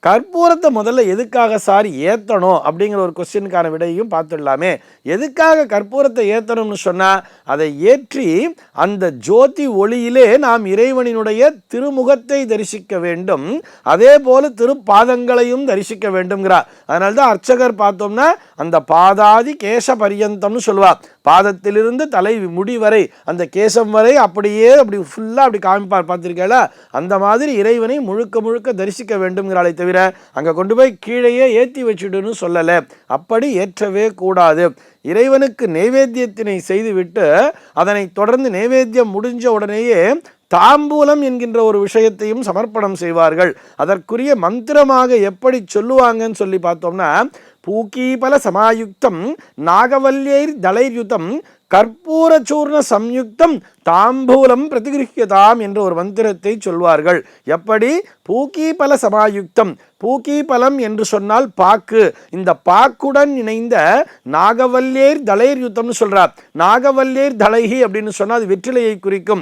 கற்பூரத்தை முதல்ல எதுக்காக சார் ஏற்றணும் அப்படிங்கிற ஒரு கொஸ்டினுக்கான விடையும் பார்த்துடலாமே. எதுக்காக கற்பூரத்தை ஏற்றணும்னு சொன்னால், அதை ஏற்றி அந்த ஜோதி ஒளியிலே நாம் இறைவனினுடைய திருமுகத்தை தரிசிக்க வேண்டும், அதே போல திருப்பாதங்களையும் தரிசிக்க வேண்டும்ங்கிறார். அதனால்தான் அர்ச்சகர் பார்த்தோம்னா அந்த பாதாதி கேச பரியந்தம்னு சொல்லுவார். பாதத்திலிருந்து தலை முடி வரை அந்த கேசம் வரை அப்படியே அப்படி ஃபுல்லாக அப்படி காமிப்பார், பார்த்துருக்கேல. அந்த மாதிரி இறைவனை முழுக்க முழுக்க தரிசிக்க வேண்டும்ங்கிறாளை தவிர அங்கே கொண்டு போய் கீழேயே ஏற்றி வச்சுடுன்னு சொல்லலை. அப்படி ஏற்றவே கூடாது. இறைவனுக்கு நைவேத்தியத்தினை செய்துவிட்டு அதனை தொடர்ந்து நைவேத்தியம் முடிஞ்ச உடனேயே தாம்பூலம் என்கின்ற ஒரு விஷயத்தையும் சமர்ப்பணம் செய்வார்கள். அதற்குரிய மந்திரமாக எப்படி சொல்லுவாங்கன்னு சொல்லி பார்த்தோம்னா, பூக்கீபல சமாயுக்தம் நாகவல்யைர் தளைர்யுதம் கற்பூர சூர்ண சம்யுக்தம் தாம்பூலம் பிரதிகிருஹ்யதாம் என்ற ஒரு மந்திரத்தை சொல்வார்கள். எப்படி? பூக்கீபல சமாயுக்தம், பூக்கீபலம் என்று சொன்னால் பாக்கு, இந்த பாக்குடன் இணைந்த நாகவல்யேர் தளைர் யுத்தம்னு சொல்றார். நாகவல்யேர் தளைஹி அப்படின்னு சொன்னால் அது வெற்றிலையை குறிக்கும்.